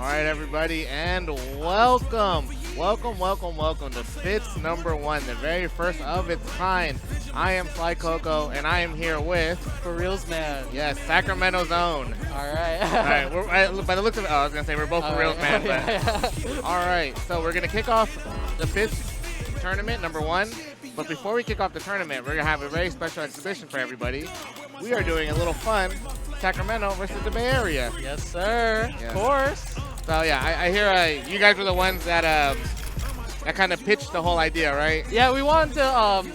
All right, everybody, and welcome to Bits #1, the very first of its kind. I am Sly Coco, and I am here with... For reals, man. Yes, Sacramento's own. All right. All right, by the looks of it, I was going to say we're both for reals, man. But, all right, so we're going to kick off the Bits tournament, #1. But before we kick off the tournament, we're going to have a very special exhibition for everybody. We are doing a little fun Sacramento versus the Bay Area. Yes, sir. Yes. Of course. So, yeah, I hear you guys were the ones that kind of pitched the whole idea, right? Yeah, we wanted to,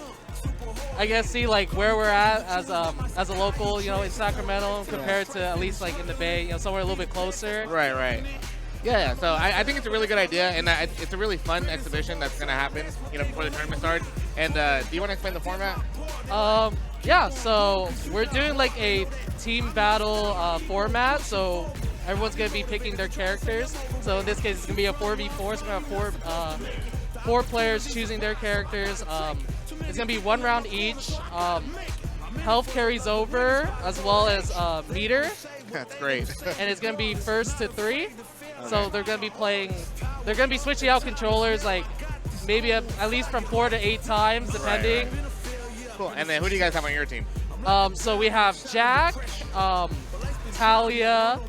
I guess, see like where we're at as a local, you know, in Sacramento compared to at least like in the Bay, you know, somewhere a little bit closer. Right. Yeah. So I think it's a really good idea, and it's a really fun exhibition that's gonna happen, you know, before the tournament starts. And do you want to explain the format? Yeah. So we're doing like a team battle format. So everyone's gonna be picking their characters. So in this case, it's gonna be a 4v4. So we're gonna have four players choosing their characters. It's gonna be 1 round each. Health carries over as well as meter. That's great. And it's gonna be first to 3. Okay. So they're gonna be switching out controllers like maybe at least from 4 to 8 times depending. Right. Cool. And then who do you guys have on your team? So we have Jack, Talia,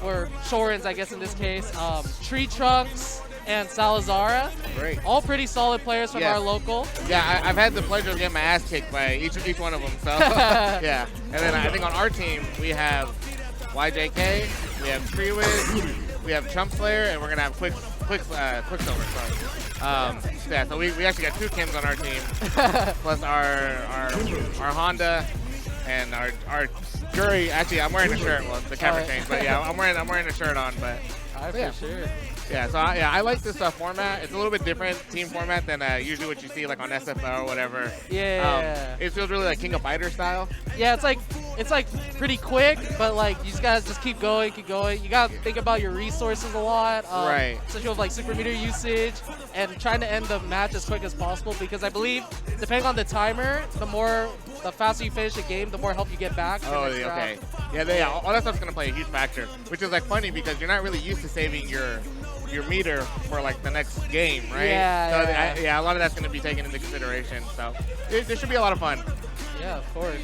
or Shorens, I guess in this case, Tree Trunks, and Salazara. Great. All pretty solid players from our local. Yeah, I've had the pleasure of getting my ass kicked by each one of them. So yeah. And then I think on our team we have YJK, we have Treewiz, we have Chump Slayer, and we're gonna have Quicksilver. Sorry. Yeah. So we actually got 2 Kims on our team, plus our Honda and our Jury. Actually, I'm wearing a shirt. Well, the camera changed, but yeah, I'm wearing a shirt on. But for sure. Yeah, so I like this format. It's a little bit different team format than usually what you see like on SFO or whatever. Yeah. It feels really like King of Fighter style. Yeah, it's like pretty quick, but like you just gotta keep going. You gotta think about your resources a lot. Right. Especially with like super meter usage and trying to end the match as quick as possible, because I believe depending on the timer, the faster you finish the game, the more help you get back. Oh, okay. Yeah, all that stuff's gonna play a huge factor, which is like funny because you're not really used to saving your meter for like the next game, right? Yeah. A lot of that's going to be taken into consideration. So there should be a lot of fun. Yeah, of course.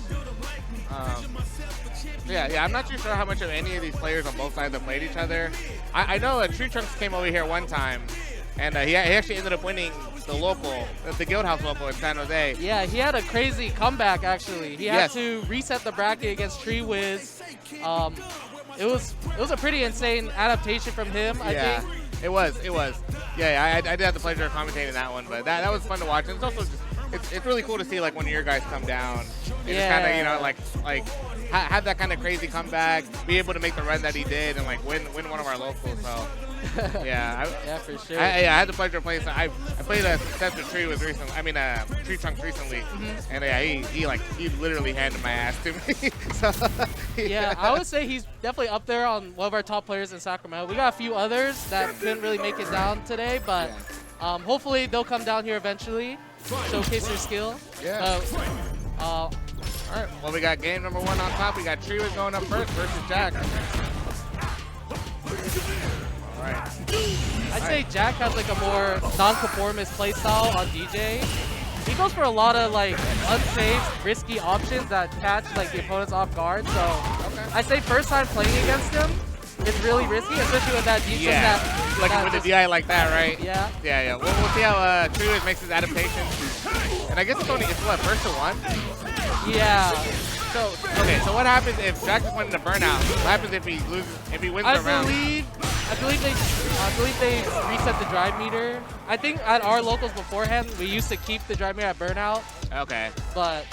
Yeah. I'm not too sure how much of any of these players on both sides have played each other. I know Tree Trunks came over here one time, and he actually ended up winning the Guild House local in San Jose. Yeah, he had a crazy comeback actually. He had to reset the bracket against Treewiz. It was a pretty insane adaptation from him, I think. It was. Yeah, I did have the pleasure of commentating that one, but that was fun to watch. And it's also it's really cool to see like one of your guys come down and just kind of, you know, like have that kind of crazy comeback, be able to make the run that he did, and like win one of our locals. So yeah, for sure. I had the pleasure of playing. I played a Successor Tree Trunks recently, and yeah, he literally handed my ass to me. So, yeah, I would say he's definitely up there on one of our top players in Sacramento. We got a few others that couldn't really make it down today, but hopefully they'll come down here eventually, showcase their skill. Yeah. All right. Well, we got game #1 on top. We got Treewiz going up first versus Jack. All right. I'd say Jack has like a more non-conformist playstyle on DJ. He goes for a lot of like unsafe, risky options that catch like the opponents off guard. So I say first time playing against him, it's really risky, especially with that defense. With the DI like that, right? Yeah. Yeah. We'll see how Treewiz makes his adaptation. And I guess it's what, first to 1? Yeah. So what happens if Jack just went into burnout? What happens if he wins the round? I believe they reset the drive meter. I think at our locals beforehand, we used to keep the drive meter at burnout. Okay. But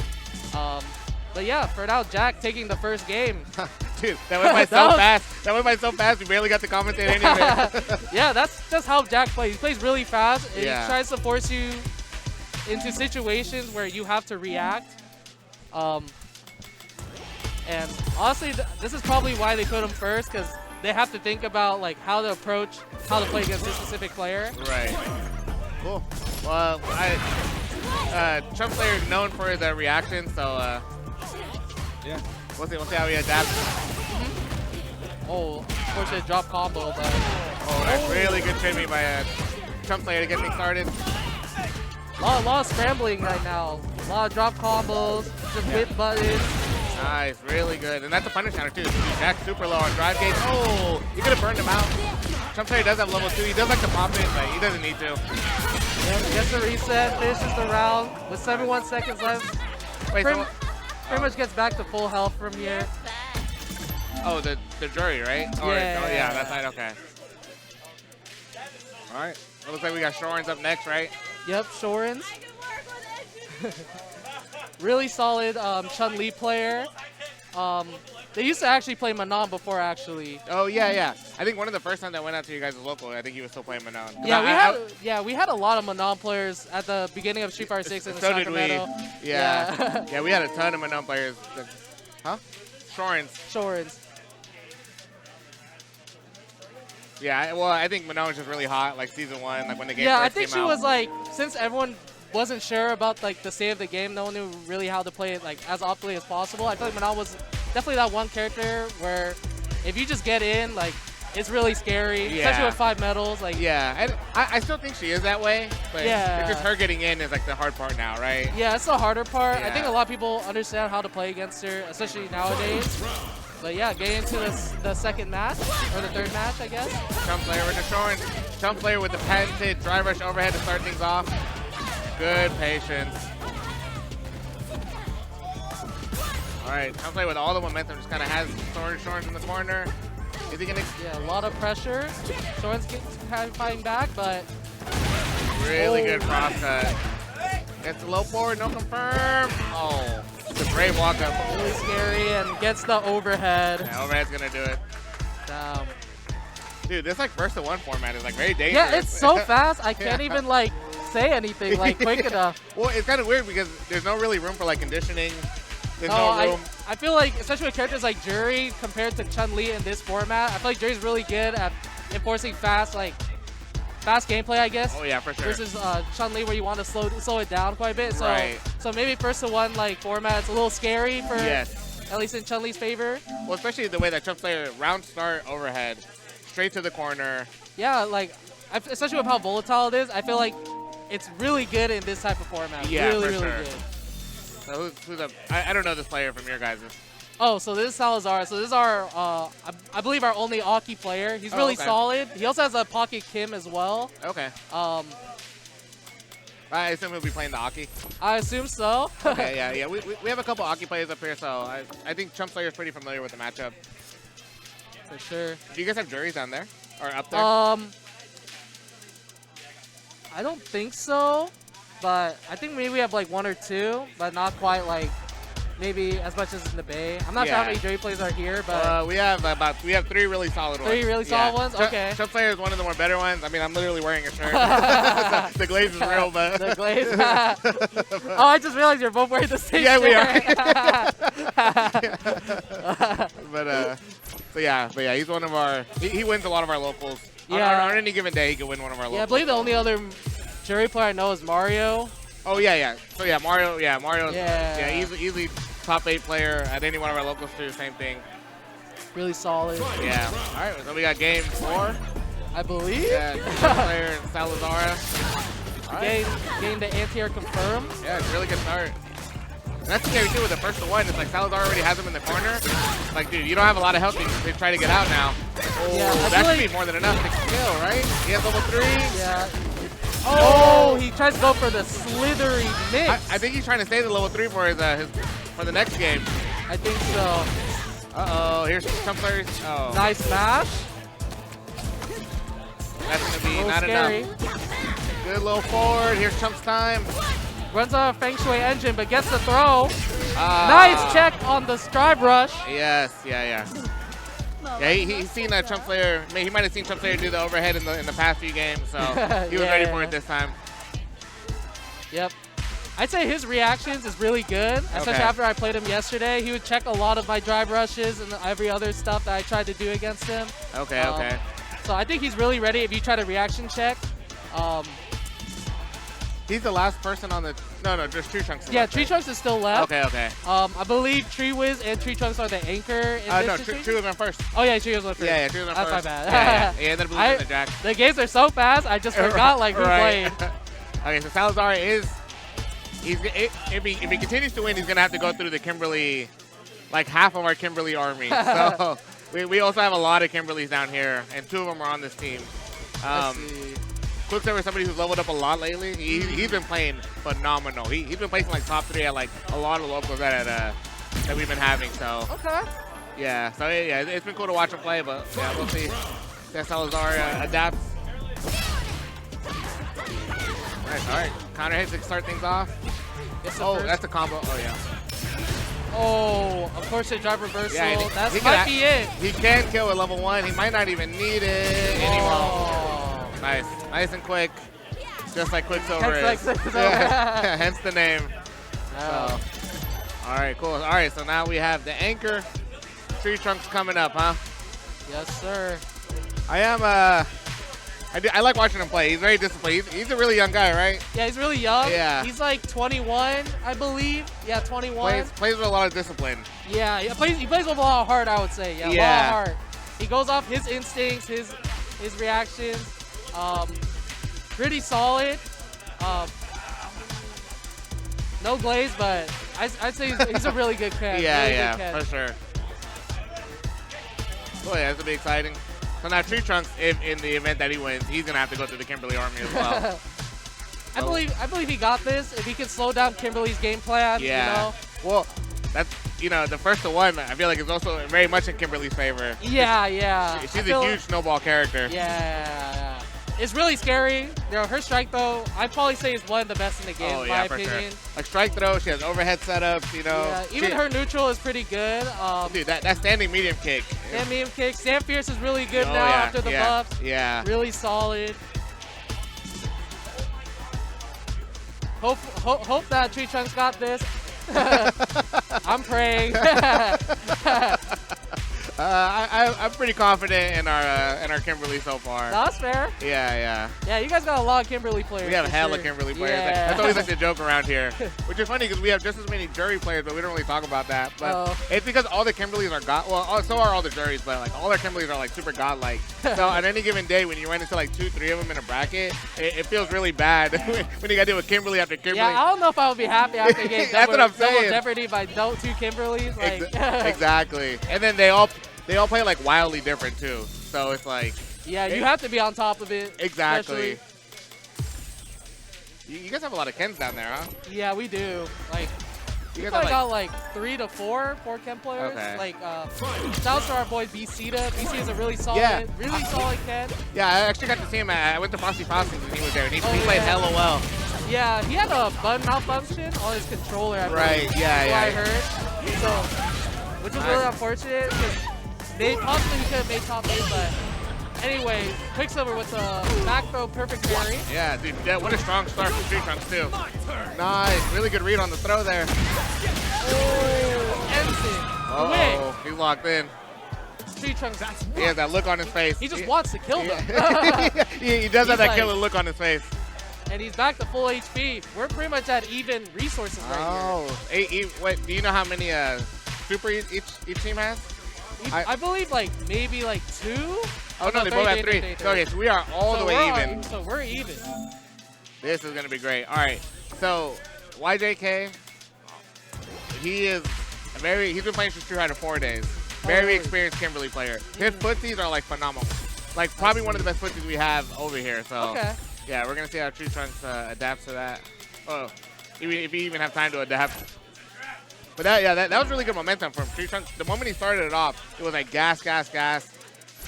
yeah, for now, Jack taking the first game. Dude, that went by so fast. That went by so fast, we barely got to commentate any of it. Yeah, that's just how Jack plays. He plays really fast, and he tries to force you into situations where you have to react. And honestly, this is probably why they put him first, because they have to think about like how to play against this specific player. Right. Cool. Well, Chump Slayer is known for his reaction, so yeah, we'll see how he adapts. Oh, unfortunate drop combo, but Oh, that's really good shimmy by Chump Slayer to get things started. a lot of scrambling right now. A lot of drop combos, just whip buttons. Nice, really good. And that's a punish counter too. Jack super low on drive gauge. Oh, you could have burned him out. Chump Slayer does have level 2. He does like to pop it, but he doesn't need to. Yep, gets the reset, finishes the round with 71 seconds left. Wait, Pretty much gets back to full health from here. oh, the jury, right? Or, Yeah. Oh, yeah, that's right. Okay. All right. It looks like we got Shorens up next, right? Yep, Shorens. Really solid Chun-Li player. They used to actually play Manon before, actually. Oh, yeah, yeah. I think one of the first times I went out to you guys' local, I think he was still playing Manon. Yeah, we had a lot of Manon players at the beginning of Street Fighter 6 in So did Sacramento. we. Yeah. Yeah, we had a ton of Manon players. Huh? Shorens. Shorens. Yeah, well, I think Manon was just really hot, like Season 1, like when the game Yeah, I first think came she out. was like, since everyone wasn't sure about like the state of the game, no one knew really how to play it like as optimally as possible. I feel like Manon was definitely that one character where if you just get in, like it's really scary, especially with 5 medals. Like Yeah, and I still think she is that way, but Yeah. it's just her getting in is like the hard part now, right? yeah, it's the harder part. I think Yeah. a lot of people understand how to play against her, especially nowadays. But yeah, getting into the second match or the third match, I guess. Chump Slayer with the Shorens. Chump Slayer with the patented drive rush overhead to start things off. Good patience. All right, Chump Slayer with all the momentum just kind of has Shorens in the corner. Is he gonna? Yeah, a lot of pressure. Shorens kind of fighting back, but Really good cross cut. Gets the low forward, no confirm. Oh, it's a great walk up. really scary and gets the overhead. Yeah, overhead's gonna do it. Damn. Dude, this like first to one format is like very dangerous. Yeah, it's so fast. I can't even like say anything like quick enough. Well, it's kind of weird because there's no really room for like conditioning. There's No, no room. I feel like, especially with characters like Jury compared to Chun-Li in this format, I feel like Jury's really good at enforcing fast gameplay, I guess. Oh yeah, for sure. Versus Chun-Li, where you want to slow it down quite a bit. So, Right. so maybe first to one like format, it's a little scary for Yes. at least in Chun-Li's favor. Well, especially the way that Chump Slayer round start overhead, straight to the corner. Yeah, like especially with how volatile it is, I feel like it's really good in this type of format. Yeah, really, for really sure. good. So who's up? I don't know this player from your guys'. Oh, so this is Salazar. So this is our, I believe our only Aki player. He's really okay. solid. He also has a Pocket Kim as well. Okay. I I assume he'll be playing the Aki. assume so. Okay, yeah. We have a couple Aki players up here, so I think Chump Slayer's pretty familiar with the matchup. For sure. Do you guys have juries down there? Or up there? I don't think so, but I think maybe we have like 1 or 2, but not quite like maybe as much as in the Bay. I'm not sure how Yeah. many jury players are here, but we have 3 really solid ones. 3 really solid ones? Okay. Chump Slayer is one of the more better ones. I mean, I'm literally wearing a shirt. The glaze is real, but the glaze. Oh, I just realized you're both wearing the same Yeah, we shirt. but yeah, he's one of our. He wins a lot of our locals. Yeah. On any given day, he could win one of our locals. Yeah, I believe the only other jury player I know is Mario. Oh yeah. So yeah, Mario. Yeah, easily top 8 player at any one of our locals too. Same thing. Really solid. Yeah. All right, so we got game 4. I believe. Yeah, Chump Slayer and Salazar. All right. Getting the anti-air confirmed. Yeah, it's a really good start. And that's scary too with the first to one. It's like Salazar already has him in the corner. Like, dude, you don't have a lot of health. They try to get out now. Oh, Yeah, I that feel should be more than enough to kill, right? He has level 3. Yeah. Oh, he tries to go for the slithery mix. I think he's trying to save the level 3 for his for the next game. I think so. Uh-oh, here's Chump Slayer. Oh, Nice mash. that's going to be A little not scary. enough. Good low forward. Here's Chump's time. Runs out of Feng Shui engine, but gets the throw. Ah. Nice check on the drive rush. Yes, yeah. Yeah, he's seen Chump Slayer. He might have seen Chump Slayer do the overhead in the past few games, so he was ready for it this time. Yep. I'd say his reactions is really good, especially Okay. after I played him yesterday. He would check a lot of my drive rushes and every other stuff that I tried to do against him. Okay. So I think he's really ready if you try to reaction check. He's the last person on the. No, just Tree Trunks. Yeah, Tree Trunks is still left. Okay. I believe Tree Wiz and Tree Trunks are the anchor in this No, situation. Tree Wiz went first. Oh yeah, Tree Wiz went first. Yeah, Tree Wiz went That's first. my bad. Yeah, and then Blue the Jack. The games are so fast, I just forgot like who played. Okay, so Salazar is, if he continues to win, he's gonna have to go through the Kimberly, like half of our Kimberly army. So we also have a lot of Kimberlys down here, and 2 of them are on this team. Let's see. Quicksilver is somebody who's leveled up a lot lately. He's been playing phenomenal. He's been placing like top 3 at like a lot of locals that we've been having. So Okay. yeah, so yeah, it's been cool to watch him play, but yeah, we'll see if Salazar adapts. Nice, all right. Counter hits to start things off. That's the combo. Oh yeah. Oh, of course they drive reversal. Yeah, That might be it. He can kill at level 1. He might not even need it anymore. Nice and quick. Just like Quicksilver is. Yeah. Hence the name. Oh. So, all right, cool. All right, so now we have the anchor. Tree Trunks coming up, huh? Yes, sir. I like watching him play. He's very disciplined. He's a really young guy, right? Yeah, he's really young. Yeah. He's like 21, I believe. Yeah, 21. Plays with a lot of discipline. Yeah, he plays with a lot of heart, I would say. Yeah, a lot of heart. He goes off his instincts, his reactions. Pretty solid. No glaze, but I'd say he's a really good kid. Yeah, for sure. Oh yeah, this will be exciting. So now Tree Trunks, if in the event that he wins, he's gonna have to go through the Kimberly army as well. I believe he got this. If he can slow down Kimberly's game plan, yeah. You know. Well, that's the first to one. I feel like it's also very much in Kimberly's favor. Yeah. She's a huge snowball character. Yeah. It's really scary. Her strike throw, I'd probably say is one of the best in the game, in my opinion. Sure. Like strike throw, she has overhead setups, Yeah, even her neutral is pretty good. Dude, that standing medium kick. Standing medium kick. Stand Fierce is really good now after the buffs. Yeah. Really solid. Hope that Tree Trunks got this. I'm praying. I'm pretty confident in our Kimberly so far. That's fair. Yeah. Yeah, you guys got a lot of Kimberly players. We have hella Kimberly players. Yeah. That's always like the joke around here, which is funny because we have just as many jury players, but we don't really talk about that. But it's because all the Kimberlys are so are all the juries, but like all their Kimberlys are like super godlike. So on any given day, when you run into like 2-3 of them in a bracket, it feels really bad when you got to deal with Kimberly after Kimberly. Yeah, I don't know if I would be happy after getting That's what I'm saying. double Jeopardy by 2 Kimberlys. Like. Exactly. And then they all play like wildly different too. So it's like you have to be on top of it. Exactly. You guys have a lot of Kens down there, huh? Yeah, we do. Like you we guys probably got like 3 to 4 Ken players. Okay. Like shout out to our boy BCita. BC is a really solid, solid Ken. Yeah, I actually got to see him. I went to Frosty Foster's when he was there, and he played hella well. Yeah, he had a button malfunction on his controller. I heard. So, which was really unfortunate because possibly he could have made top 8, but anyway, Quicksilver with a back throw perfect parry. Yeah, dude, what a strong start from Tree Trunks too. Nice, really good read on the throw there. Oh, he's locked in. Tree Trunks. He has that look on his face. He just wants to kill them. he does have that killer look on his face. And he's back to full HP. We're pretty much at even resources right here. Wait, do you know how many super each team has? I believe like maybe like 2. Oh no, they both have 3. Okay, so we are all the way even. So we're even. This is gonna be great. All right, so YJK, he's been playing Street Fighter 4 days. Very experienced Kimberly player. His footsies are like phenomenal. Like probably one of the best footsies we have over here. So yeah, we're gonna see how Tree Trunks adapts to that. Oh, if he even have time to adapt. But that was really good momentum from Tree Trunks. The moment he started it off, it was like gas.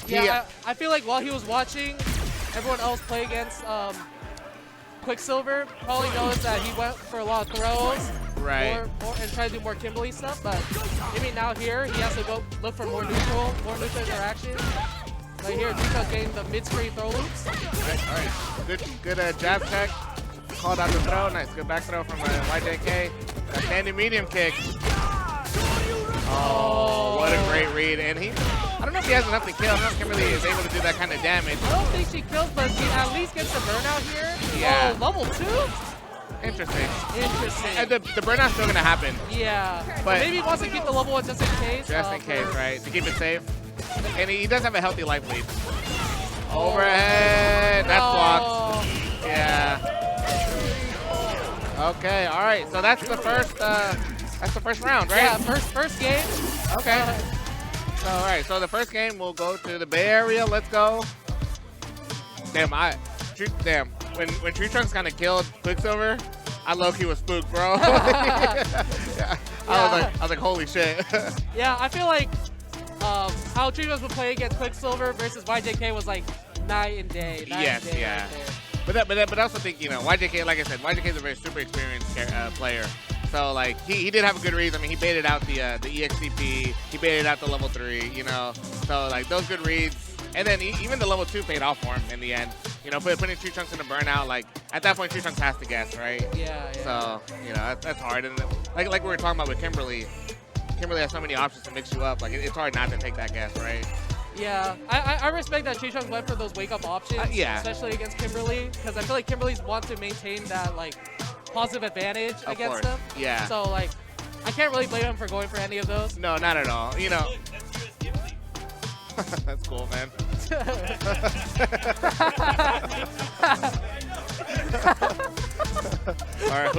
Yeah, I feel like while he was watching everyone else play against Quicksilver, probably noticed that he went for a lot of throws. Right. And try to do more Kimberly stuff, but maybe now here he has to go look for more neutral interaction. Right here, Tree Trunks getting the mid-screen throw loops. All right. Good jab check. Called out the throw. Nice. Good back throw from YJK. A standing medium kick. Oh, what a great read. And I don't know if he has enough to kill. I don't know if Kimberly is able to do that kind of damage. I don't think she kills, but she at least gets the burnout here. Yeah. Oh, level 2? Interesting. Interesting. And the burnout's still gonna happen. Yeah. But maybe he wants to keep the level 1 just in case. Just in case, right? To keep it safe. And he does have a healthy life lead. Overhead. No. That's blocked. Yeah. Okay. All right. So that's the first. That's the first round, right? Yeah. First game. Okay. So, all right. So the first game we'll go to the Bay Area. Let's go. Damn. Damn. When Tree Trunks kind of killed Quicksilver, I low-key was spooked, bro. Yeah. I was like, holy shit. Yeah. I feel like how Tree Trunks would play against Quicksilver versus YJK was like night and day. Yes. Yeah. But I also think, you know, YJK, like I said, YJK is a very super experienced player. So, like, he did have a good reads. I mean, he baited out the EXCP. He baited out the level 3, you know. So, like, those good reads. And then even the level 2 paid off for him in the end. You know, putting Tree Trunks in the burnout, like, at that point, Tree Trunks has to guess, right? Yeah. So, you know, that's hard. And like we were talking about with Kimberly has so many options to mix you up. Like, it's hard not to take that guess, right? Yeah, I respect that Tree Trunks went for those wake-up options, yeah. Especially against Kimberly, because I feel like Kimberly's want to maintain that, like, positive advantage against them. Yeah. So, like, I can't really blame him for going for any of those. No, not at all. You know. That's cool, man. All right,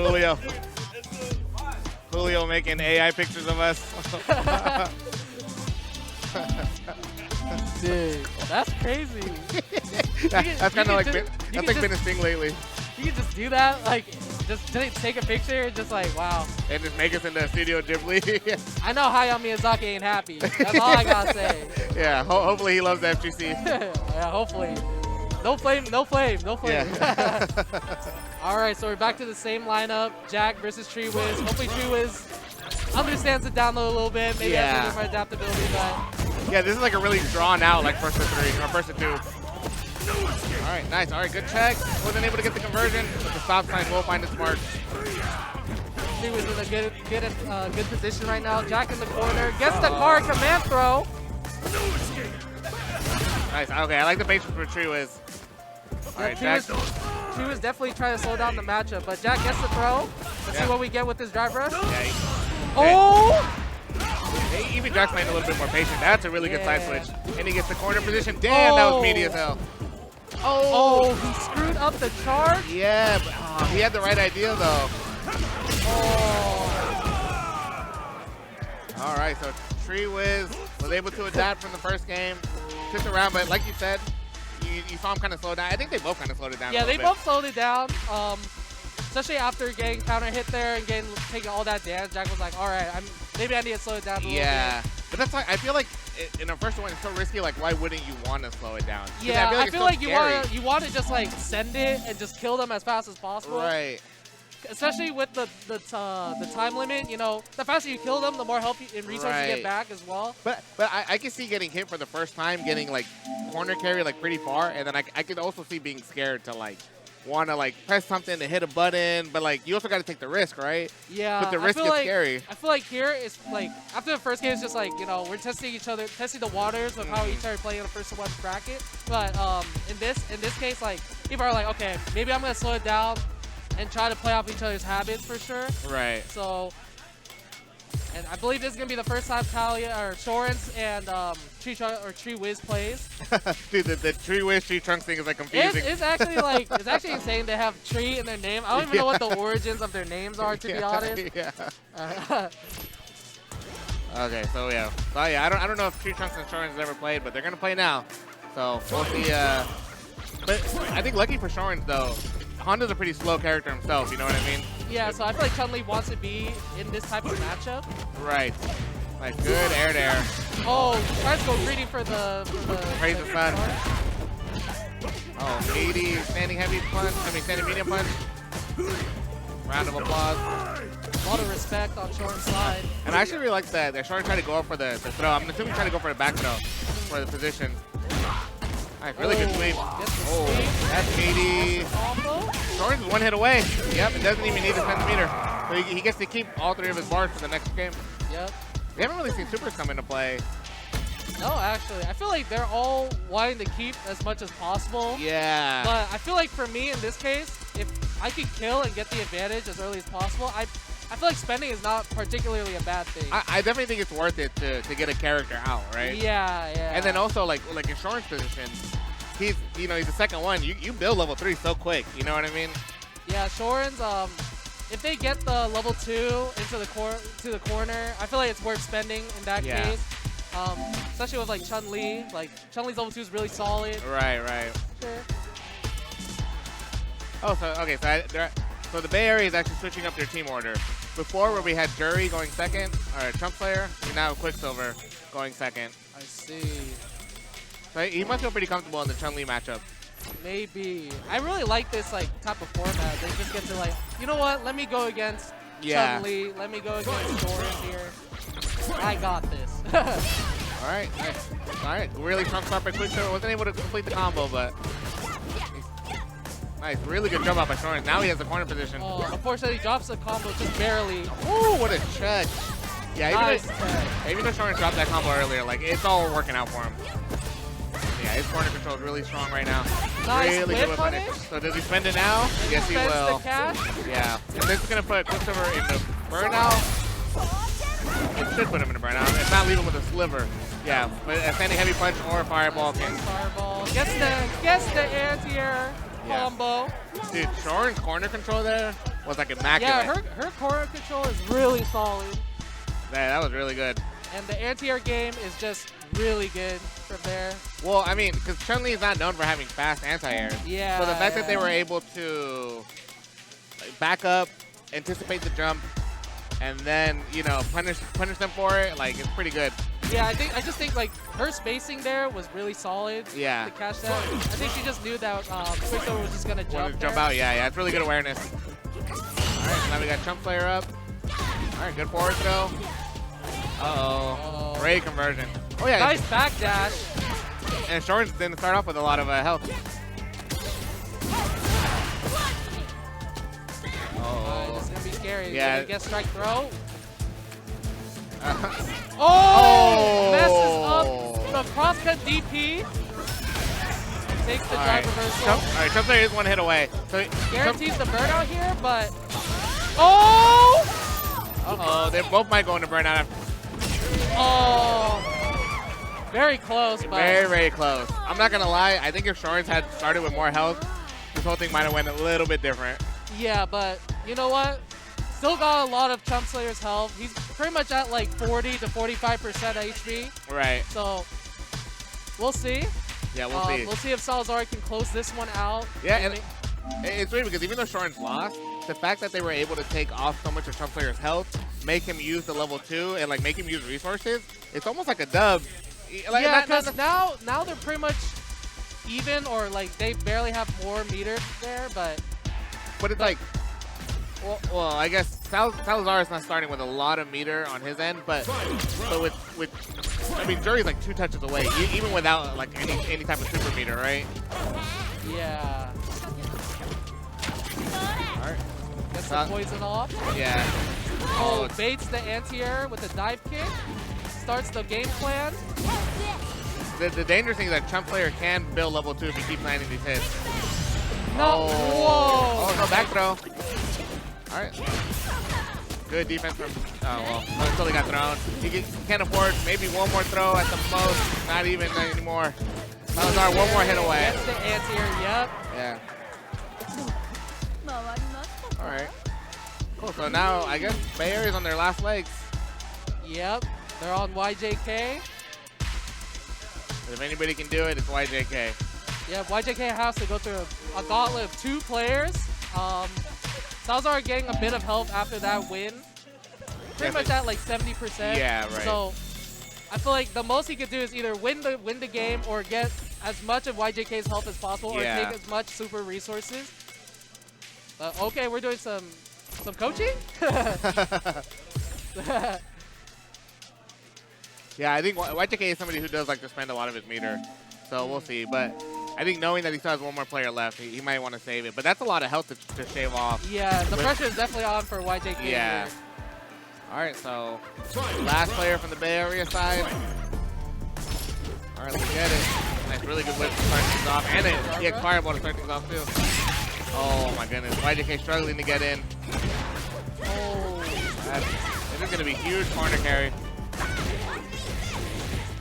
Julio making AI pictures of us. Dude, that's crazy. That's kind of like been a thing lately. You can just do that, like, just take a picture and just like, wow. And just make us into Studio Ghibli. I know Hayao Miyazaki ain't happy. That's all I gotta say. Yeah, hopefully he loves the FGC. Yeah, hopefully. No flame. Yeah. All right, so we're back to the same lineup. Jack versus Tree Wiz. Hopefully Tree Wiz understands the download a little bit. Maybe has a different adaptability, but yeah, this is like a really drawn out like first to 3 or first to 2. All right, nice. All right, good check. Wasn't able to get the conversion, but the stop sign will find its mark. Tree Wiz in a good position right now. Jack in the corner gets the car command throw. Nice. Okay, I like the patience for Tree Wiz. All right, Jack. Tree Wiz definitely trying to slow down the matchup, but Jack gets the throw. Let's see what we get with this drive rush. Yeah. Oh! Even Jack's playing a little bit more patient. That's a really good side switch. And he gets the corner position. Damn, that was meaty as hell. Oh, he screwed up the charge? Yeah, but he had the right idea, though. Oh. All right, so Tree Wiz was able to adapt from the first game. Took the round, but like you said, you saw him kind of slow down. I think they both kind of slowed it down. Yeah, they both slowed it down. Especially after getting counter hit there and taking all that damage. Jack was like, all right, maybe I need to slow it down a little bit. Yeah, but that's why I feel like in a first one it's so risky. Like, why wouldn't you want to slow it down? Yeah, I feel like you want to just like send it and just kill them as fast as possible. Right. Especially with the time limit, you know, the faster you kill them, the more help and resources you get back as well. But I can see getting hit for the first time, getting like corner carry like pretty far, and then I could also see being scared to like want to like press something to hit a button, but like you also got to take the risk, right? Yeah. But the risk is scary. I feel like here it's like after the first game, it's just like, you know, we're testing each other, testing the waters of how each other play in a first one bracket. But in this case, like people are like, okay, maybe I'm gonna slow it down and try to play off each other's habits for sure. Right. So, and I believe this is gonna be the first time Talia or Shorens and Tree Wiz plays. Dude, the Tree Wiz Tree Trunks thing is like confusing. It's actually like it's actually insane to have Tree in their name. I don't even know what the origins of their names are, to be honest. Yeah. Okay, so yeah. So yeah, I don't know if Tree Trunks and Shorens has ever played, but they're gonna play now. So we'll see. But I think lucky for Shorens though, Honda's a pretty slow character himself, you know what I mean? Yeah, so I feel like Chun-Li wants to be in this type of matchup. Right. Like, good air to air. Oh, tries to go greedy for the Praise the sun. Oh, 80 standing heavy punch. I mean, standing medium punch. Round of applause. A lot of respect on Shorten's side. And I actually really like that Shorten tried to go up for the throw. I'm assuming he tried to go for the back throw for the position. Nice, really good sweep. Oh, that's meaty. Shorten's one hit away. Yep, it doesn't even need a centimeter. So he gets to keep all 3 of his bars for the next game. Yep. We haven't really seen supers come into play. No, actually. I feel like they're all wanting to keep as much as possible. Yeah. But I feel like for me in this case, if I could kill and get the advantage as early as possible, I feel like spending is not particularly a bad thing. I definitely think it's worth it to get a character out, right? Yeah, yeah. And then also like in Shorin's position, he's the second one. You build level 3 so quick. You know what I mean? Yeah, Shorin's if they get the level 2 into the corner, I feel like it's worth spending in that case. Especially with like Chun-Li. Like Chun-Li's level 2 is really solid. Right. Sure. Oh, so the Bay Area is actually switching up their team order. Before, where we had Jury going second, or Trump Slayer, we now have Quicksilver going second. I see. So he must feel pretty comfortable in the Chun-Li matchup. Maybe. I really like this like type of format. They just get to like, you know what? Let me go against Chun-Li. Let me go against Shorin here. I got this. All right, nice. All right, really strong start by Quicksilver. Wasn't able to complete the combo, but nice, really good jump out by Shorin. Now he has the corner position. Oh, unfortunately, he drops the combo just barely. Ooh, what a check. Yeah, Nice even though Shorin dropped that combo earlier, like it's all working out for him. Yeah, his corner control is really strong right now. Nice really whip good punish. So does he spend it now? Yes, he Spends will. the cash. Yeah, and this is gonna put Quicksilver in the burnout. It should put him in the burnout. If not, leave him with a sliver. Yeah, but a standing heavy punch or a fireball can. Fireball. Gets the anti-air combo. Dude, Shorin's corner control there was like immaculate. Yeah, her corner control is really solid. Yeah, that was really good. And the anti-air game is just really good from there. Well, I mean, because Chun-Li is not known for having fast anti-airs. Yeah. So the fact that they were able to like, back up, anticipate the jump, and then, punish them for it, like, it's pretty good. Yeah, I just think like her spacing there was really solid. Yeah. To catch that. I think she just knew that Quicksilver was just gonna jump. Jump out, yeah, it's really good awareness. All right, so now we got Trump Slayer up. All right, good forward throw. Uh-oh. Great conversion. Oh, yeah. Nice backdash. And Shorin didn't start off with a lot of health. This is going to be scary. Yeah. Get strike throw. Oh! Messes up the cross-cut DP. Takes the drive reversal. All right, Trump Slayer is one hit away. So Guarantees the burnout here, but... Oh! Uh-oh, they both might go into burnout. Oh, very close, but very, very close. I'm not gonna lie. I think if Shorin's had started with more health, this whole thing might have went a little bit different. Yeah, but you know what? Still got a lot of Trump Slayer's health. He's pretty much at like 40 to 45% HP. Right. So we'll see. Yeah, we'll see. We'll see if Salazar can close this one out. Yeah, and it's weird because even though Shorin's lost, the fact that they were able to take off so much of Trump Slayer's health, make him use the level 2, and like make him use resources, it's almost like a dub. Like, yeah, because now they're pretty much even, or like they barely have more meter there, but it's like, well, I guess Salazar is not starting with a lot of meter on his end, but with I mean, Jury's like 2 touches away, even without like any type of super meter, right? Yeah. All right. Gets the poison off. Yeah. Oh, baits the anti-air with a dive kick. Starts the game plan. The dangerous thing is that Trump Slayer can build level 2 if he keeps landing these hits. No. Whoa. Oh, no, back throw. All right. Good defense from, until he got thrown. He can't afford maybe one more throw at the most. Not even anymore. Salazar, one more hit away. Gets the anti-air, yep. Yeah. All right. Cool. So now I guess Bay Area's on their last legs. Yep. They're on YJK. But if anybody can do it, it's YJK. Yeah, YJK has to go through a gauntlet of 2 players. Salazar getting a bit of help after that win. Pretty much at like 70%. Yeah, right. So I feel like the most he could do is either win the game or get as much of YJK's help as possible, or take as much super resources. Okay, we're doing some coaching. Yeah, I think YJK is somebody who does like to spend a lot of his meter, so we'll see. But I think knowing that he still has one more player left, he might want to save it. But that's a lot of health to shave off. Yeah, the pressure is definitely on for YJK. Yeah. Here. All right, so last player from the Bay Area side. All right, let's get it. Nice, really good whip to start things off. And he had fireball to start things off, too. Oh my goodness, YJK struggling to get in. Oh. This is gonna be huge corner carry.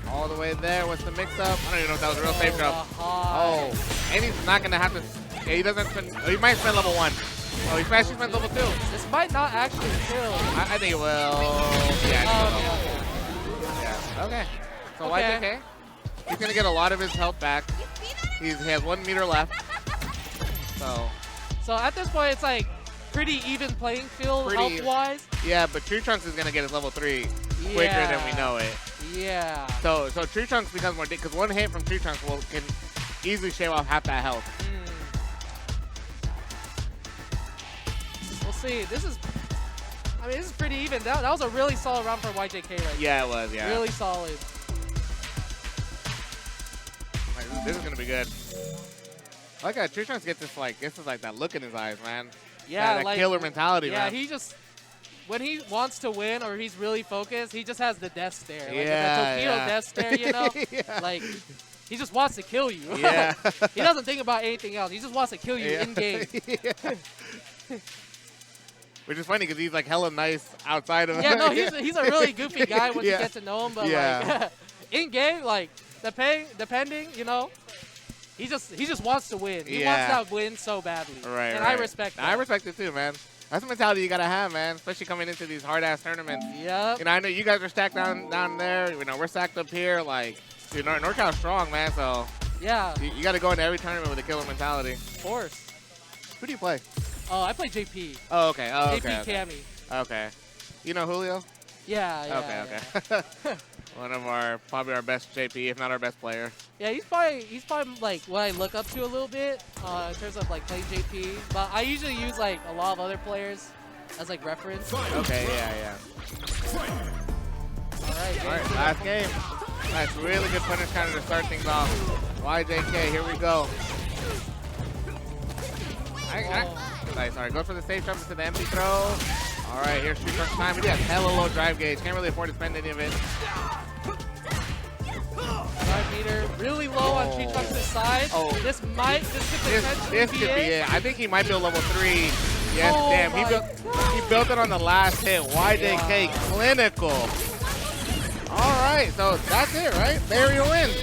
All the way there. What's the mix-up? I don't even know if that was a real safe drop. Oh, and he's not gonna have to. Yeah, he doesn't spend. Oh, he might spend level 1. Oh, he actually spent level 2. This might not actually kill. I think it will. Yeah. Yeah. Okay. So YJK, he's gonna get a lot of his health back. He has 1 meter left. So at this point, it's like pretty even playing field health-wise. Yeah, but Tree Trunks is gonna get his level 3 quicker than we know it. Yeah. So Tree Trunks becomes more because 1 hit from Tree Trunks can easily shave off half that health. We'll see. This is pretty even. That was a really solid round for YJK right there. Yeah, it was. Yeah. Really solid. This is gonna be good. I like how Tree Trunks gets this like that look in his eyes, man. Yeah, that killer mentality, man. Yeah, he just when he wants to win or he's really focused, he just has the death stare. Like yeah, the Tokyo death stare, you know? Yeah. Like he just wants to kill you. Yeah. He doesn't think about anything else. He just wants to kill you in game. Which is funny because he's like hella nice outside of. Yeah, no, he's a really goofy guy when you get to know him, but like in game, like depending, you know. He just wants to win. He wants that win so badly. Right, and I respect that. I respect it too, man. That's the mentality you gotta have, man. Especially coming into these hard-ass tournaments. Yep. You know, I know you guys are stacked down there. You know, we're stacked up here. Like, dude, NorCal's strong, man. So yeah, you gotta go into every tournament with a killer mentality. Of course. Who do you play? Oh, I play JP. Oh, okay. Oh, okay. JP Cammy. Okay. You know Julio? Yeah. Okay. One of probably our best JP, if not our best player. Yeah, he's probably like what I look up to a little bit in terms of like playing JP. But I usually use like a lot of other players as like reference. Okay, yeah. All right, last game. Nice, really good punish counter to start things off. YJK, here we go. Nice, all right, go for the safe jump into the empty throw. All right, here's Tree Trunks time. He has hella low drive gauge. Can't really afford to spend any of it. Drive meter really low on Tree Trunks' side. Oh. This could potentially This could be it. I think he might build level 3. Yes, oh damn. He built it on the last hit. YJK clinical. All right, so that's it, right? Barry wins.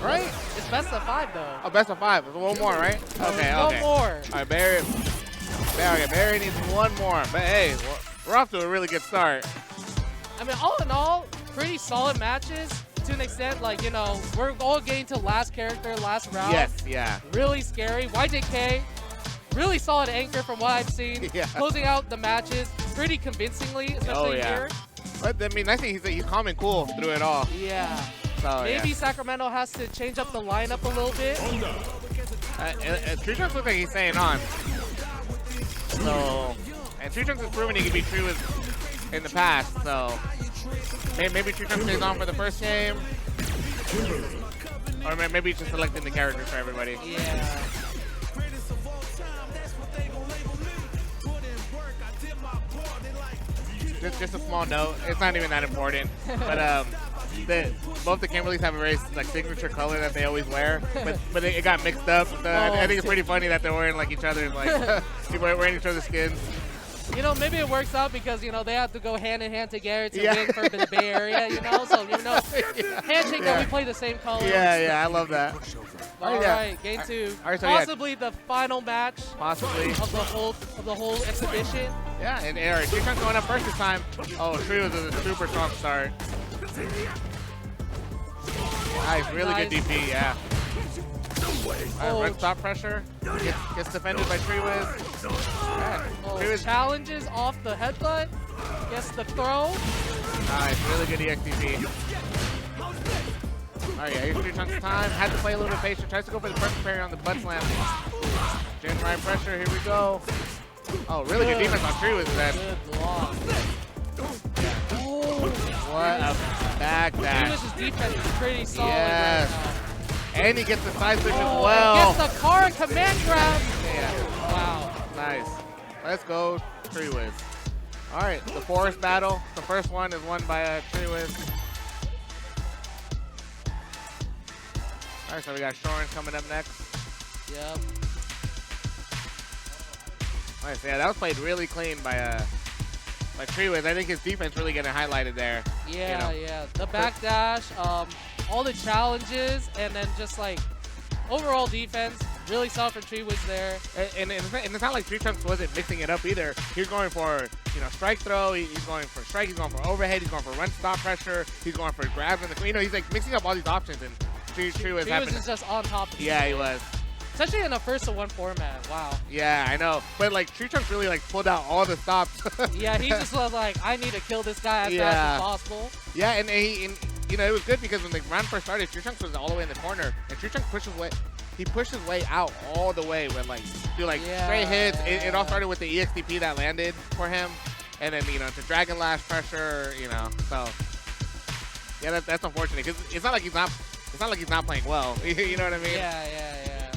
Right? It's best of 5 though. Oh, best of 5. There's one more, right? Okay. One more. All right, Barry needs one more. But hey, we're off to a really good start. I mean, all in all, pretty solid matches to an extent. Like, you know, we're all getting to last character, last round. Yes, yeah. Really scary. YJK, really solid anchor from what I've seen. Yeah. Closing out the matches pretty convincingly, especially here. But I mean, I think he's calm and cool through it all. Yeah. So, maybe Sacramento has to change up the lineup a little bit. Tree Trunks looks like he's staying on. So, and Tree Trunks has proven he can be true in the past. So, maybe Tree Trunks stays on for the first game. Or maybe he's just selecting the characters for everybody. Yeah. Just a small note. It's not even that important. But both the Kimberleys have a very signature color that they always wear, but it got mixed up. So I think it's pretty funny that they're wearing like each other's wearing each other's skins. You know, maybe it works out because, you know, they have to go hand in hand together to win for the Bay Area, you know? So, you know, handshake that we play the same color. Yeah, I love that. All right, game 2. Possibly the final match. Possibly. Of the whole exhibition. Yeah, and all right, Tree Trunks going up first this time. Oh, Tree was a super strong start. Nice, really good DP, yeah. Red stop pressure. Gets defended by Treewiz. Challenges off the headbutt. Gets the throw. Nice, really good EXDP. Alright, yeah, here's Tree Trunks' time. Had to play a little bit patient. Tries to go for the perfect parry on the butt slam. Gen right pressure, here we go. Oh, really good defense on Treewiz then. Good block. What a back dash. Trewiz's defense is pretty solid right now. And he gets the side switch as well. Gets the car command grab. Yeah. Wow. Nice. Let's go, Treewiz. All right, the forest battle. The first one is won by Treewiz. All right, so we got Shorin coming up next. Yep. Nice. Yeah, that was played really clean by Treewiz. I think his defense really getting highlighted there. Yeah, yeah. The backdash, all the challenges, and then just like overall defense, really solid for Treewiz there. And it's not like Tree Trunks wasn't mixing it up either. He was going for, strike throw. He's going for strike. He's going for overhead. He's going for run stop pressure. He's going for grabs in the he's like mixing up all these options. And Treewiz is just on top of it. Yeah, he was. Especially in a 1-to-1 format. Wow. Yeah, I know. But like Tree Trunks really like pulled out all the stops. Yeah, he just was like, I need to kill this guy as fast as possible. Yeah, and it was good because when the round first started, Tree Trunks was all the way in the corner, and Tree Trunks pushed his way out all the way with straight hits. It all started with the EXTP that landed for him, and then to Dragon Lash pressure, So yeah, that's unfortunate because it's not like he's not playing well. You know what I mean? Yeah.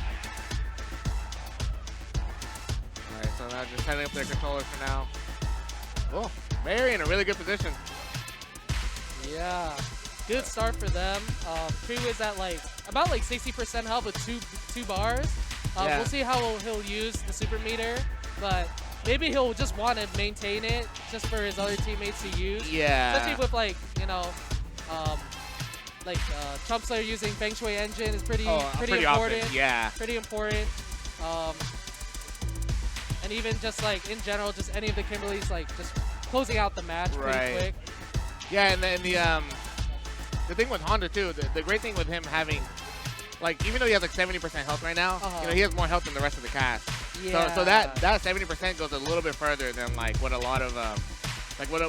All right, so now just setting up their controllers for now. Oh, Mary in a really good position. Yeah, good start for them. Treewiz at about 60% health with two bars. We'll see how he'll use the super meter, but maybe he'll just want to maintain it just for his other teammates to use. Yeah. Especially with Chump Slayer using Feng Shui Engine is pretty important. Often, yeah. Pretty important. And even just in general, just any of the Kimberlys just closing out the match pretty quick. Yeah, and then the thing with Honda too, the great thing with him having, even though he has 70% health right now, he has more health than the rest of the cast. Yeah. So that 70% goes a little bit further than what a lot of what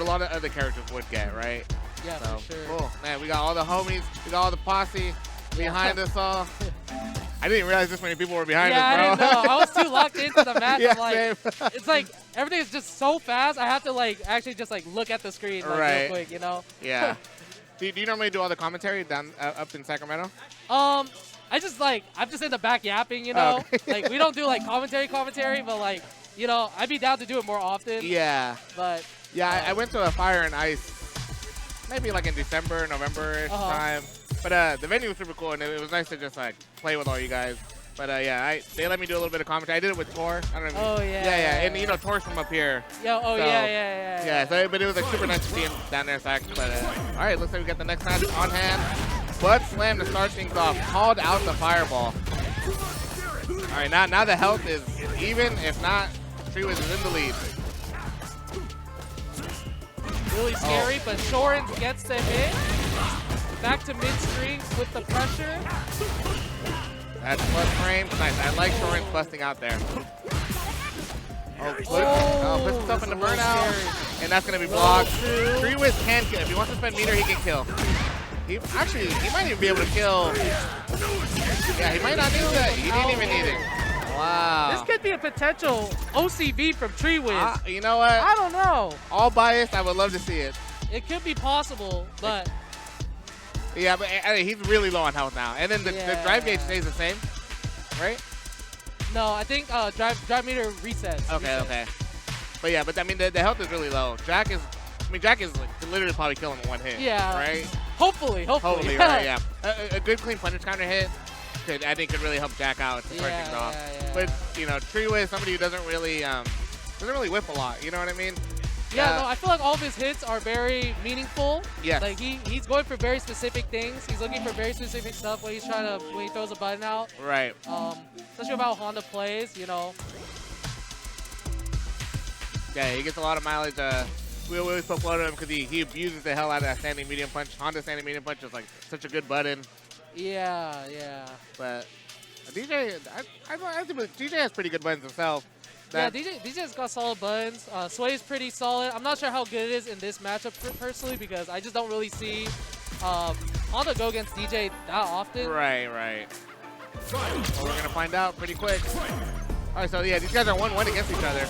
a lot of other characters would get, right? Yeah, so, for sure. Cool. Man, we got all the homies, we got all the posse behind us all. I didn't realize this many people were behind us, bro. Yeah, I didn't know. I was too locked into the match. Yeah, I'm it's everything is just so fast. I have to actually just look at the screen real quick, Yeah. Do you normally do all the commentary down up in Sacramento? I'm just in the back yapping, Oh, okay. we don't do commentary, but I'd be down to do it more often. Yeah. But yeah, I went to a Fire and Ice maybe in December, November-ish time. But the venue was super cool, and it was nice to just play with all you guys. But yeah, they let me do a little bit of commentary. I did it with Tor. I don't know. Yeah. And Tor's from up here. Yeah. Yeah. So, but it was super nice to see him down there in Sac. But all right, looks like we got the next match on hand. Butt slam to start things off. Called out the fireball. All right, now the health is even. If not, Treewiz is in the lead. Really scary, but Shorin gets the hit. Back to mid-string with the pressure. That's plus frame. Nice. I like Shorin's busting out there. Puts himself in the burnout, and that's going to be blocked. Treewiz can kill. If he wants to spend meter, he can kill. He might even be able to kill. Yeah, he might not need that. He didn't even need it. Wow. This could be a potential OCV from Treewiz. You know what? I don't know. All biased, I would love to see it. It could be possible, but... Yeah, but he's really low on health now. And then the drive gauge stays the same, right? No, I think drive meter resets. Okay. But I mean, the health is really low. Jack is literally probably killing him one hit. Yeah. Right? Hopefully. Right, yeah. A good clean punish counter hit could really help Jack out to start things off. Yeah. But, Treewiz, somebody who doesn't really whip a lot, you know what I mean? Yeah, no, I feel like all of his hits are very meaningful. Yes. He's going for very specific things. He's looking for very specific stuff when he throws a button out. Right. Especially about how Honda plays, Yeah, he gets a lot of mileage. We always put blood on him because he abuses the hell out of that standing medium punch. Honda standing medium punch is such a good button. Yeah. But DJ, I think DJ has pretty good buttons himself. Yeah, DJ's got solid buttons. Sway is pretty solid. I'm not sure how good it is in this matchup personally because I just don't really see Honda go against DJ that often. Right. Well, we're going to find out pretty quick. All right, so yeah, these guys are 1-1 against each other.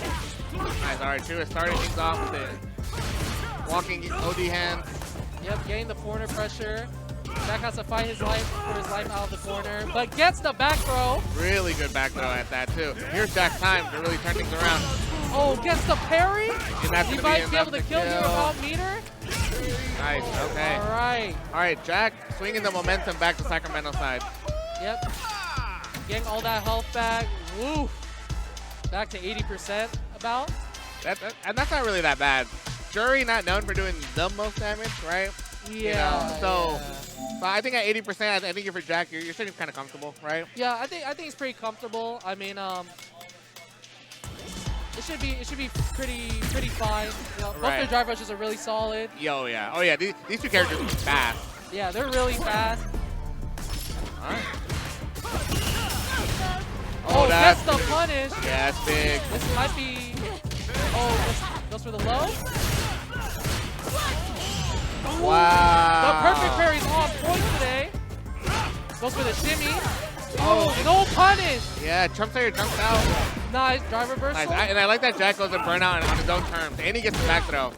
Nice. All right, Treewiz starting things off with the walking OD hands. Yep, getting the corner pressure. Jack has to fight for his life out of the corner, but gets the back throw. Really good back throw at that, too. Here's Jack's time to really turn things around. Oh, gets the parry. He might be able to kill here without meter. Nice, okay. All right, Jack swinging the momentum back to Sacramento side. Yep. Getting all that health back. Woo. back to 80% about. And that's not really that bad. Jury not known for doing the most damage, right? Yeah. You know, so I think at 80%, I think if you're Jack, you're sitting kind of comfortable, right? Yeah, I think it's pretty comfortable. I mean, it should be pretty fine. You know, both their drive rushes are really solid. Oh yeah. These two characters are fast. Yeah, they're really fast. All right. Oh, that's the punish. Yeah, that's big. This might be. Oh, goes for the low. Wow. The perfect parry's on point today. Goes for the shimmy. Oh, no punish. Yeah, Chump Slayer jumps out. Nice drive reversal. Nice. And I like that Jack goes to burnout on his own terms. And he gets the back throw.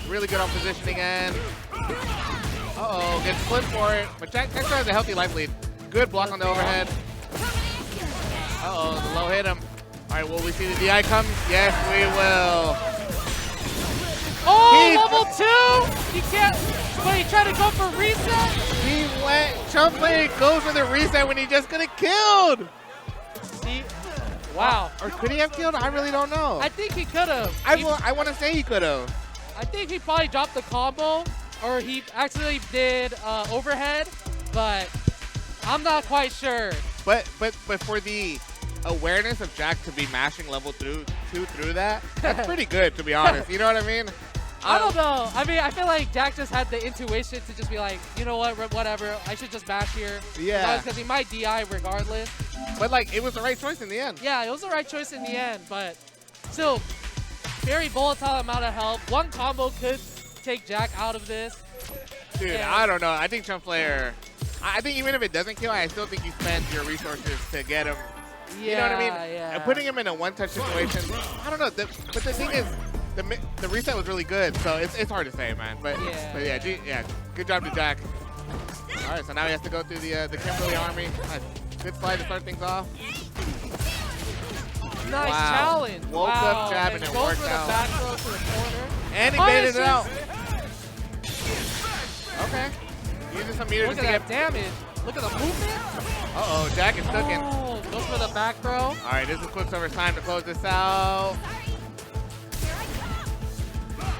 Really good on positioning end. Uh-oh, gets flipped for it. But Jack still has a healthy life lead. Good block on the overhead. Uh-oh, the low hit him. All right, will we see the DI come? Yes, we will. Oh, level 2! He can't, but he tried to go for reset. He went, Chump Slayer goes for the reset when he just could have killed. See? Wow. Or could he have killed? I really don't know. I think he could have. I want to say he could have. I think he probably dropped the combo, or he accidentally did overhead, but I'm not quite sure. But for the awareness of Jack to be mashing level 2 through that, that's pretty good, to be honest. You know what I mean? I don't know. I mean, I feel like Jack just had the intuition to just be like, you know what, whatever. I should just mash here. Yeah. Because he might DI regardless. But, like, it was the right choice in the end. Yeah, it was the right choice in the end, but still, very volatile amount of health. One combo could take Jack out of this. Dude, and I don't know. I think Chump Slayer, I think even if it doesn't kill, I still think you spend your resources to get him. Yeah, you know what I mean? Yeah. And putting him in a one-touch situation, I don't know. But the thing is, the reset was really good, so it's hard to say, man. But yeah, good job to Jack. All right, so now he has to go through the Kimberly army. Good slide to start things off. Nice challenge. Woke up jab and it worked out. Back throw to the corner. And he baited it out. Okay. Using some meters Look to at get that damage. Look at the movement. Uh-oh, Jack is cooking. Oh, goes for the back throw. All right, this is Quicksilver's time to close this out.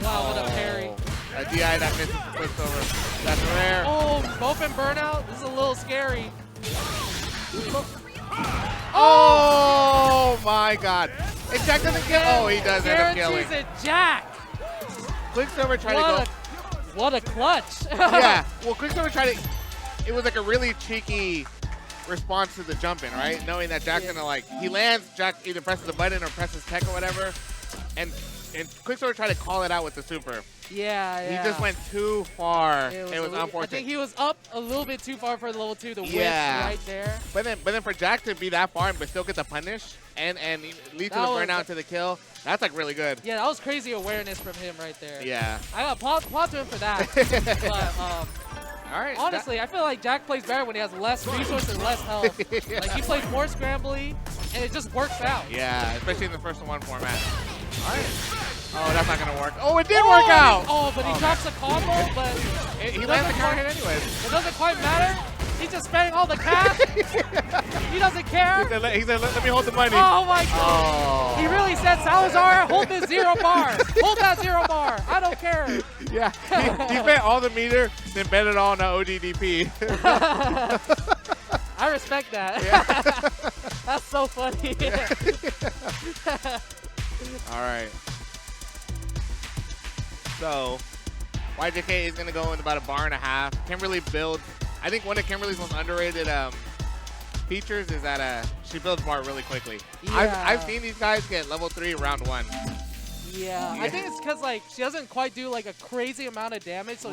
Wow, what a parry. A DI that misses Quicksilver. That's rare. Oh, both in burnout. This is a little scary. Oh my God. And Jack doesn't kill. Oh, he does end up killing. Guarantees it, Jack. Quicksilver tried to go. What a clutch. Yeah, well, Quicksilver tried to. It was like a really cheeky response to the jumping, right? Knowing that Jack's gonna he lands, Jack either presses the button or presses tech or whatever, and Quicksilver tried to call it out with the super. Yeah. He just went too far. It was unfortunate. I think he was up a little bit too far for the level 2. The whip right there. But then for Jack to be that far but still get the punish and lead to the burnout to the kill, that's like really good. Yeah, that was crazy awareness from him right there. Yeah. I got applaud to him for that. But all right. Honestly, I feel like Jack plays better when he has less resources and less health. Yeah. Like he plays more scrambly, and it just works out. Yeah, especially in the first one format. All right. Oh, that's not gonna work. Oh, it did work out. Oh, but he drops a combo, but he lands the counter hit anyways. It doesn't quite matter. He's just spending all the cash. He doesn't care. He said, let me hold the money. Oh my God. Oh. He really said, Salazar, hold this 0 bar. Hold that 0 bar. I don't care. Yeah, he spent all the meter, then bet it all on the ODDP. I respect that. Yeah. That's so funny. All right. So, YJK is going to go in about a bar and a half. Kimberly builds. I think one of Kimberly's most underrated features is that she builds bar really quickly. Yeah. I've seen these guys get level 3 round 1. Yeah, I think it's because she doesn't quite do a crazy amount of damage, so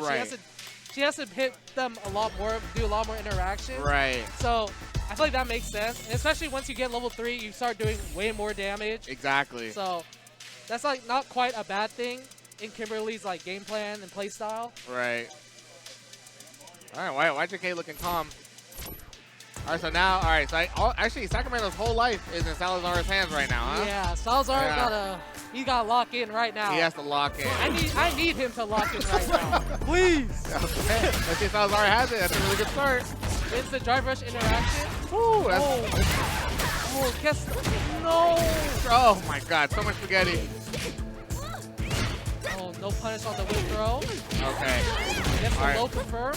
she has to hit them a lot more, do a lot more interaction. Right. So I feel like that makes sense, and especially once you get level 3, you start doing way more damage. Exactly. So that's not quite a bad thing in Kimberly's game plan and play style. Right. All right, YJK looking calm. All right, so now, actually, Sacramento's whole life is in Salazar's hands right now, huh? Yeah, Salazar he got to lock in right now. He has to lock in. I need him to lock in right now. Please. Okay, let's see if Salazar has it. That's a really good start. It's the drive rush interaction. Ooh, Oh, guess no. Oh my God, so much spaghetti. Oh, no punish on the whip throw. Okay. Gets the All right. low confirm.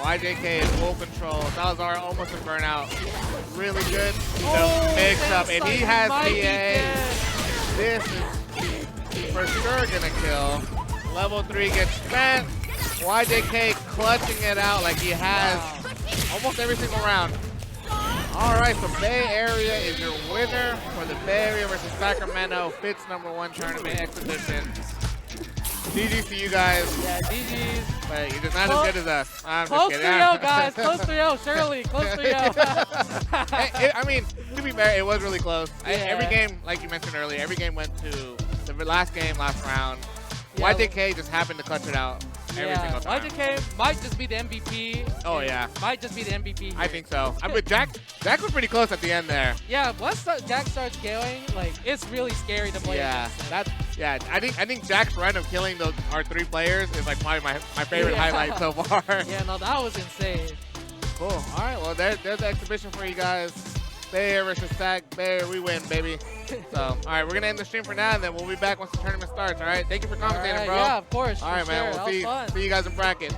YJK in full control. Salazar almost in burnout. Really good. Oh, Mix up, and he has might be PA. dead. This is for sure gonna kill. Level 3 gets spent. YJK clutching it out like he has almost every single round. All right, so Bay Area is your winner for the Bay Area versus Sacramento Fitz #1 tournament exhibition. GG's to you guys. Yeah, GG's. But you're just not as good as us. I'm Close just 3-0, kidding. guys. Close 3-0, Shirley. Close 3-0. I mean, to be fair, it was really close. Yeah. Every game, like you mentioned earlier, every game went to the last game, last round. Yeah. YJK just happened to clutch it out every single time. YJK might just be the MVP. Oh, yeah. Might just be the MVP here. I think so. But Jack was pretty close at the end there. Yeah, once Jack starts going, like, it's really scary to play against him. I think Jack's run of killing our 3 players is like probably my favorite highlight so far. Yeah, no, that was insane. Cool. All right, well, there's the exhibition for you guys. Bay Area versus Sac. Bay Area, we win, baby. So, all right, we're going to end the stream for now, and then we'll be back once the tournament starts, all right? Thank you for commentating, bro. Yeah, of course. All right, man. Sure. We'll see you guys in bracket.